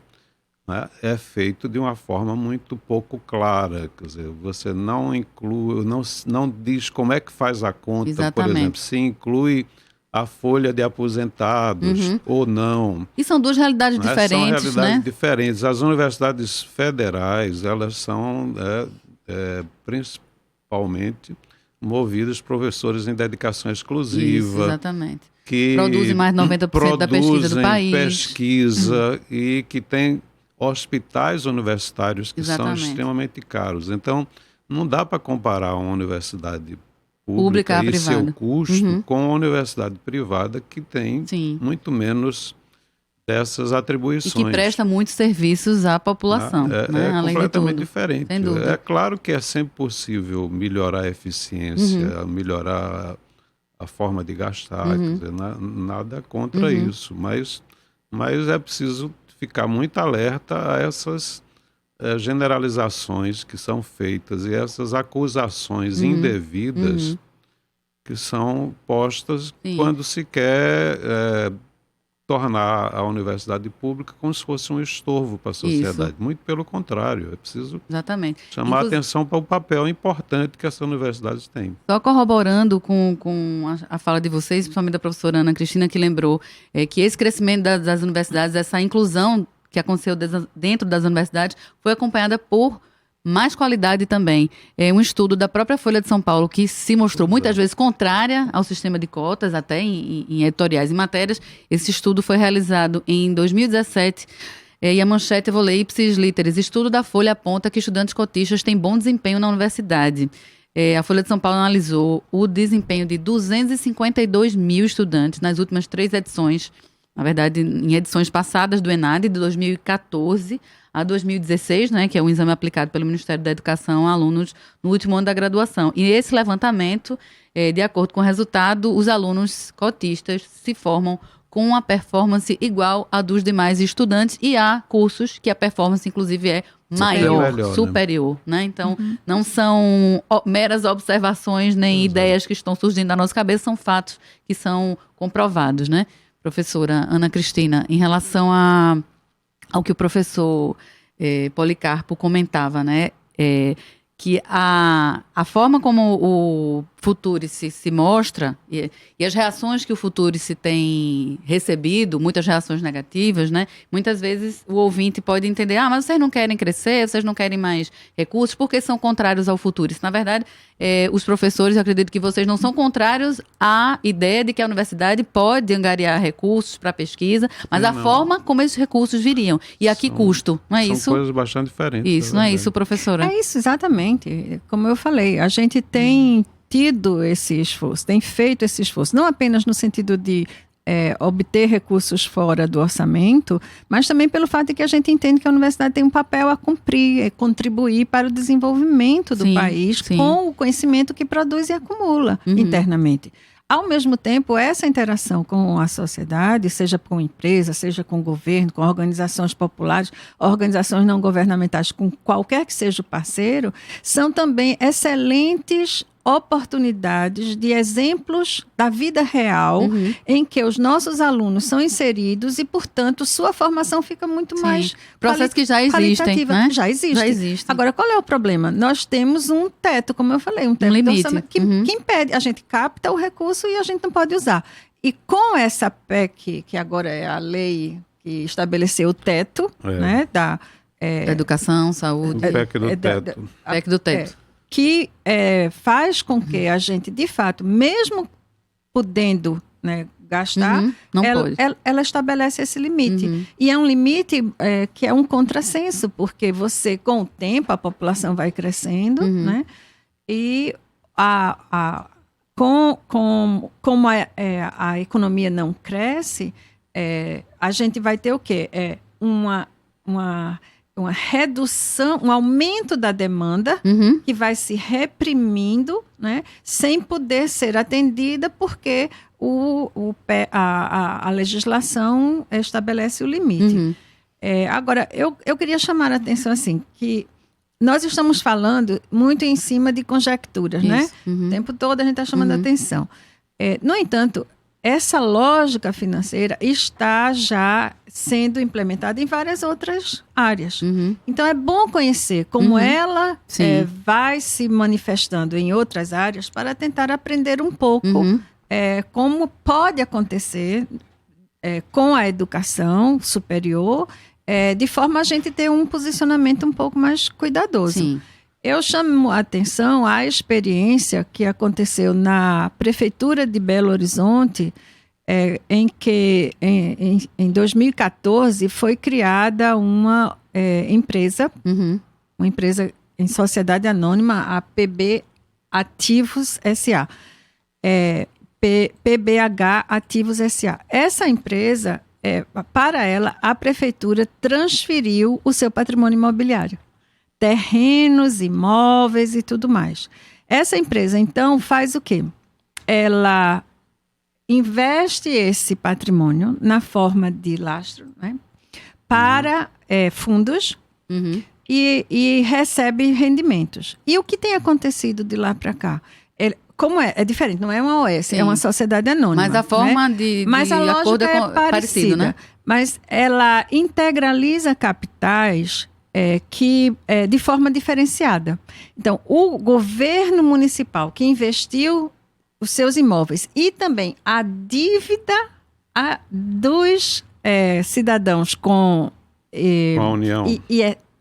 né, é feito de uma forma muito pouco clara. Quer dizer, você não inclui, não diz como é que faz a conta. Exatamente. Por exemplo, se inclui a folha de aposentados ou não. E são duas realidades diferentes, são realidades né? diferentes. As universidades federais, elas são principalmente movidas por professores em dedicação exclusiva. Isso, exatamente. Que produzem mais de 90% da pesquisa do país. Pesquisa e que tem hospitais universitários que são extremamente caros. Então, não dá para comparar uma universidade pública e seu custo com a universidade privada que tem muito menos dessas atribuições. E que presta muitos serviços à população. É completamente diferente. É claro que é sempre possível melhorar a eficiência, melhorar a forma de gastar, quer dizer, nada contra isso, mas é preciso ficar muito alerta a essas generalizações que são feitas e essas acusações indevidas que são postas quando se quer tornar a universidade pública como se fosse um estorvo para a sociedade. Isso. Muito pelo contrário, é preciso chamar a atenção para o papel importante que essa universidade tem. Só corroborando com a fala de vocês, principalmente da professora Ana Cristina, que lembrou que esse crescimento das universidades, essa inclusão que aconteceu dentro das universidades, foi acompanhada por mais qualidade também. É um estudo da própria Folha de São Paulo que se mostrou muitas vezes contrária ao sistema de cotas, até em editoriais e matérias. Esse estudo foi realizado em 2017 e a manchete, eu vou ler, ipsis literis, estudo da Folha aponta que estudantes cotistas têm bom desempenho na universidade. A Folha de São Paulo analisou o desempenho de 252 mil estudantes nas últimas 3 edições, na verdade, em edições passadas do ENAD, de 2014 a 2016, né, que é um exame aplicado pelo Ministério da Educação a alunos no último ano da graduação. E esse levantamento, de acordo com o resultado, os alunos cotistas se formam com uma performance igual à dos demais estudantes, e há cursos que a performance, inclusive, é superior, né? Então, não são meras observações nem ideias que estão surgindo da nossa cabeça, são fatos que são comprovados, né? Professora Ana Cristina, em relação ao que o professor Policarpo comentava, né? Que a forma como o Futurice se mostra, e as reações que o Futurice tem recebido, muitas reações negativas, né? Muitas vezes o ouvinte pode entender, mas vocês não querem crescer, vocês não querem mais recursos, porque são contrários ao Futurice. Na verdade, os professores, eu acredito que vocês não são contrários à ideia de que a universidade pode angariar recursos para pesquisa, mas a forma como esses recursos viriam. E a que custo, não é isso? São coisas bastante diferentes. Isso, não é isso, professora? É isso, exatamente. Como eu falei, a gente tem tido esse esforço, tem feito esse esforço, não apenas no sentido de obter recursos fora do orçamento, mas também pelo fato de que a gente entende que a universidade tem um papel a cumprir, contribuir para o desenvolvimento do país com o conhecimento que produz e acumula internamente. Ao mesmo tempo, essa interação com a sociedade, seja com empresa, seja com o governo, com organizações populares, organizações não governamentais, com qualquer que seja o parceiro, são também excelentes oportunidades de exemplos da vida real em que os nossos alunos são inseridos e, portanto, sua formação fica muito mais processos que já existem, né? Já existe. Agora, qual é o problema? Nós temos um teto, como eu falei, um teto de orçamento que impede. A gente capta o recurso e a gente não pode usar. E com essa PEC, que agora é a lei que estabeleceu o teto, né, da educação, saúde. O PEC do teto. PEC do teto. Que faz com que a gente, de fato, mesmo podendo, né, gastar, ela estabelece esse limite. E é um limite que é um contrassenso, porque você, com o tempo, a população vai crescendo, né? E como a economia não cresce, a gente vai ter o quê? Uma redução, um aumento da demanda que vai se reprimindo, né, sem poder ser atendida porque a legislação estabelece o limite. Agora, eu queria chamar a atenção assim, que nós estamos falando muito em cima de conjecturas, né? O tempo todo a gente está chamando a atenção. No entanto, essa lógica financeira está já sendo implementada em várias outras áreas. Então, é bom conhecer como ela vai se manifestando em outras áreas para tentar aprender um pouco como pode acontecer com a educação superior, de forma a gente ter um posicionamento um pouco mais cuidadoso. Eu chamo a atenção à experiência que aconteceu na Prefeitura de Belo Horizonte, em que, em 2014, foi criada uma empresa, uma empresa em sociedade anônima, a PB Ativos S.A., PBH Ativos S.A. Essa empresa, para ela, a Prefeitura transferiu o seu patrimônio imobiliário. Terrenos, imóveis e tudo mais. Essa empresa, então, faz o quê? Ela investe esse patrimônio na forma de lastro, né, para fundos e recebe rendimentos. E o que tem acontecido de lá para cá? Como é diferente, não é uma OS, é uma sociedade anônima. Mas a forma, né? Mas a lógica é parecida, parecido, né? Mas ela integraliza capitais de forma diferenciada. Então, o governo municipal que investiu os seus imóveis e também a dívida dos cidadãos com a União.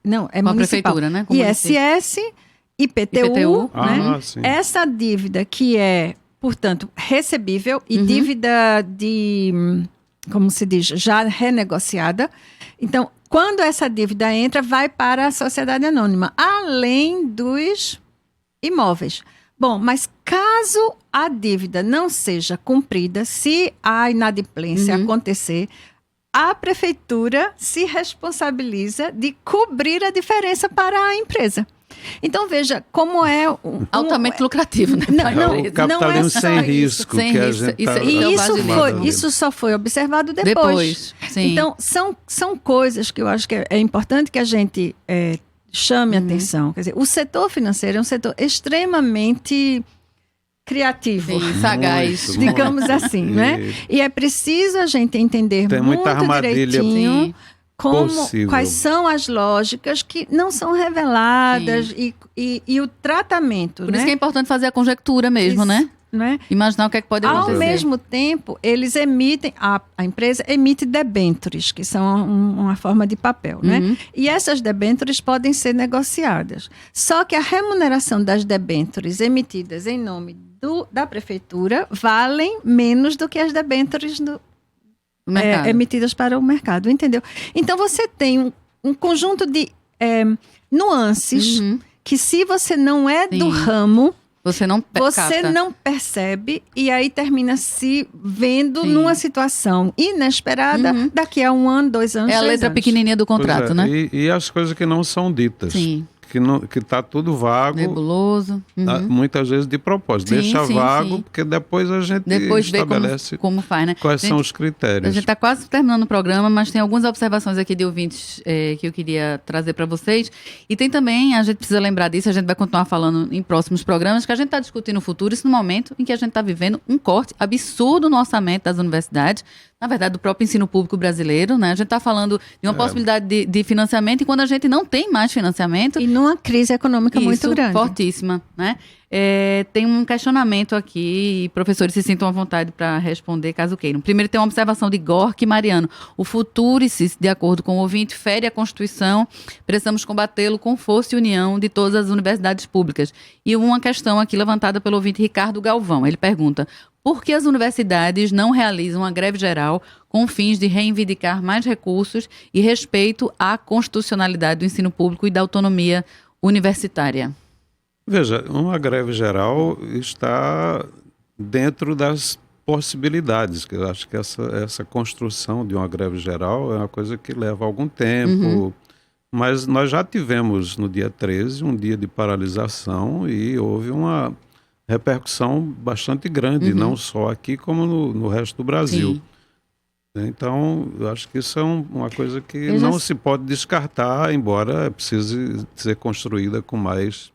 Não, é com municipal. A prefeitura, né? Com ISS, IPTU, né? Sim. Essa dívida que é, portanto, recebível e dívida de, como se diz, já renegociada. Então, quando essa dívida entra, vai para a sociedade anônima, além dos imóveis. Bom, mas caso a dívida não seja cumprida, se a inadimplência acontecer, a prefeitura se responsabiliza de cobrir a diferença para a empresa. Então, veja como é... altamente lucrativo, né? O capitalismo sem risco. Isso só foi observado depois. Então, são coisas que eu acho que é importante que a gente chame atenção. Quer dizer, o setor financeiro é um setor extremamente criativo. Sim, sagaz. Digamos assim, né? E é preciso a gente entender tem muito direitinho quais são as lógicas que não são reveladas e o tratamento. Por isso que é importante fazer a conjectura mesmo, né? Imaginar o que é que pode acontecer. Ao mesmo tempo, eles emitem, a empresa emite debêntures, que são uma forma de papel, né? E essas debêntures podem ser negociadas. Só que a remuneração das debêntures emitidas em nome da prefeitura valem menos do que as debêntures emitidas para o mercado, entendeu? Então, você tem um conjunto de nuances que, se você não é do ramo, você não percebe, e aí termina se vendo numa situação inesperada daqui a 1 ano, 2 anos, 3 anos. É a letra pequenininha do contrato, né? E as coisas que não são ditas. Sim. Que está tudo vago. Nebuloso. Muitas vezes de propósito. Deixa vago, porque depois a gente estabelece como faz, né? quais são os critérios. A gente está quase terminando o programa, mas tem algumas observações aqui de ouvintes que eu queria trazer para vocês. E tem também, a gente precisa lembrar disso, a gente vai continuar falando em próximos programas, que a gente está discutindo o futuro, isso no momento em que a gente está vivendo um corte absurdo no orçamento das universidades, na verdade, do próprio ensino público brasileiro, né? A gente está falando de uma possibilidade de financiamento, e quando a gente não tem mais financiamento... E numa crise econômica muito grande. Fortíssima, né? Tem um questionamento aqui, e professores se sintam à vontade para responder, caso queiram. Primeiro, tem uma observação de Gork Mariano. O futuro, de acordo com o ouvinte, fere a Constituição. Precisamos combatê-lo com força e união de todas as universidades públicas. E uma questão aqui levantada pelo ouvinte Ricardo Galvão. Ele pergunta: por que as universidades não realizam a greve geral com fins de reivindicar mais recursos e respeito à constitucionalidade do ensino público e da autonomia universitária? Veja, uma greve geral está dentro das possibilidades, que eu acho que essa construção de uma greve geral é uma coisa que leva algum tempo, mas nós já tivemos no dia 13 um dia de paralisação e houve uma repercussão bastante grande, não só aqui como no resto do Brasil. Então, eu acho que isso é uma coisa que não se pode descartar, embora precise ser construída com mais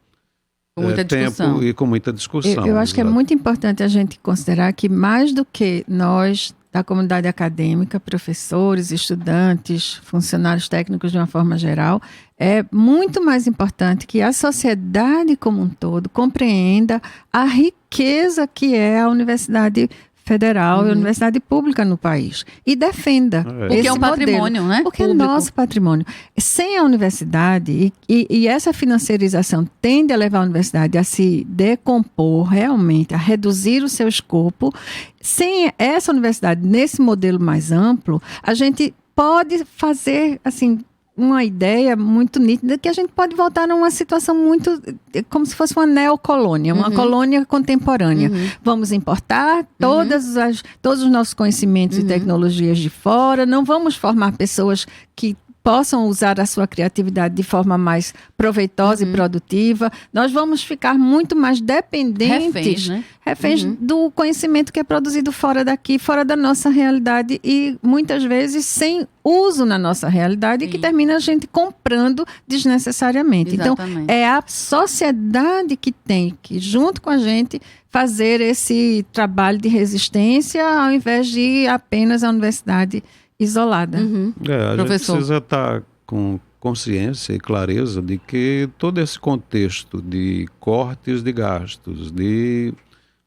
tempo e com muita discussão. Eu acho que é muito importante a gente considerar que, mais do que nós, da comunidade acadêmica, professores, estudantes, funcionários técnicos de uma forma geral, é muito mais importante que a sociedade como um todo compreenda a riqueza que é a Universidade Federal e a universidade pública no país e defenda porque é um patrimônio, modelo, né? Porque público. É nosso patrimônio. Sem a universidade e essa financiarização tende a levar a universidade a se decompor realmente, a reduzir o seu escopo. Sem essa universidade nesse modelo mais amplo, a gente pode fazer assim uma ideia muito nítida que a gente pode voltar a uma situação muito como se fosse uma neocolônia, uma colônia contemporânea. Vamos importar todos os nossos conhecimentos e tecnologias de fora, não vamos formar pessoas que possam usar a sua criatividade de forma mais proveitosa e produtiva. Nós vamos ficar muito mais dependentes, reféns do conhecimento que é produzido fora daqui, fora da nossa realidade e muitas vezes sem uso na nossa realidade, que termina a gente comprando desnecessariamente. Exatamente. Então, é a sociedade que tem que, junto com a gente, fazer esse trabalho de resistência ao invés de apenas a universidade isolada. A gente precisa estar com consciência e clareza de que todo esse contexto de cortes de gastos, de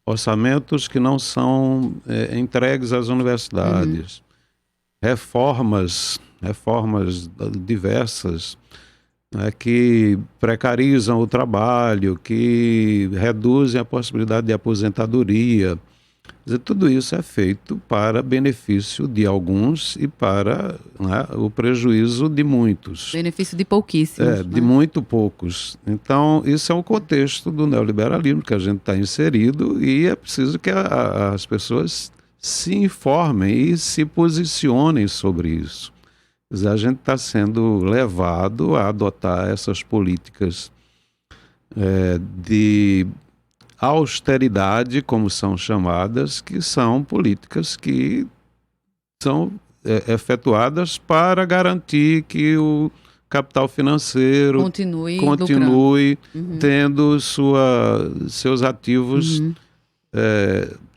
orçamentos que não são entregues às universidades, reformas diversas, né, que precarizam o trabalho, que reduzem a possibilidade de aposentadoria. Tudo isso é feito para benefício de alguns e para o prejuízo de muitos. Benefício de pouquíssimos. De muito poucos. Então, isso é um contexto do neoliberalismo que a gente está inserido e é preciso que as pessoas se informem e se posicionem sobre isso. A gente está sendo levado a adotar essas políticas de austeridade, como são chamadas, que são políticas que são efetuadas para garantir que o capital financeiro continue tendo seus ativos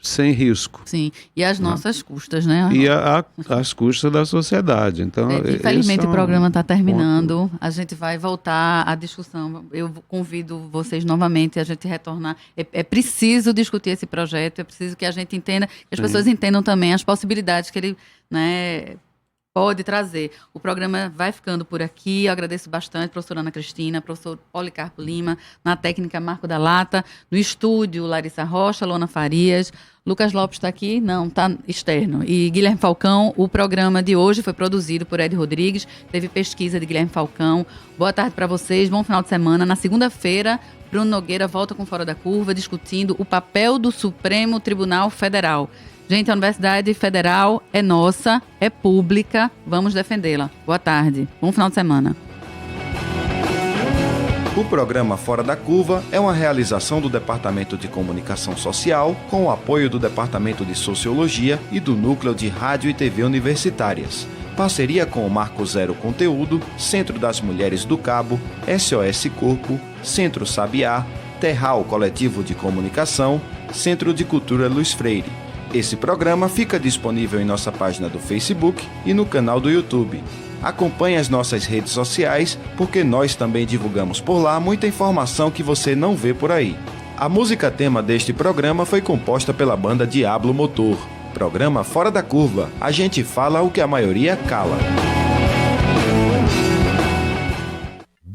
sem risco. Sim, e às nossas custas, né? E às custas da sociedade. Então, infelizmente o programa está terminando. A gente vai voltar à discussão. Eu convido vocês novamente a gente retornar. É preciso discutir esse projeto, é preciso que a gente entenda, que as pessoas entendam também as possibilidades que ele, né, pode trazer. O programa vai ficando por aqui. Eu agradeço bastante, professora Ana Cristina, professor Policarpo Lima, na técnica Marco da Lata, no estúdio Larissa Rocha, Lona Farias, Lucas Lopes está aqui? Não, está externo. E Guilherme Falcão. O programa de hoje foi produzido por Ed Rodrigues, teve pesquisa de Guilherme Falcão. Boa tarde para vocês, bom final de semana. Na segunda-feira, Bruno Nogueira volta com Fora da Curva, discutindo o papel do Supremo Tribunal Federal. Gente, a Universidade Federal é nossa, é pública, vamos defendê-la. Boa tarde, bom final de semana. O programa Fora da Curva é uma realização do Departamento de Comunicação Social, com o apoio do Departamento de Sociologia e do Núcleo de Rádio e TV Universitárias. Parceria com o Marco Zero Conteúdo, Centro das Mulheres do Cabo, SOS Corpo, Centro Sabiá, Terral Coletivo de Comunicação, Centro de Cultura Luiz Freire. Esse programa fica disponível em nossa página do Facebook e no canal do YouTube. Acompanhe as nossas redes sociais, porque nós também divulgamos por lá muita informação que você não vê por aí. A música tema deste programa foi composta pela banda Diablo Motor. Programa Fora da Curva. A gente fala o que a maioria cala.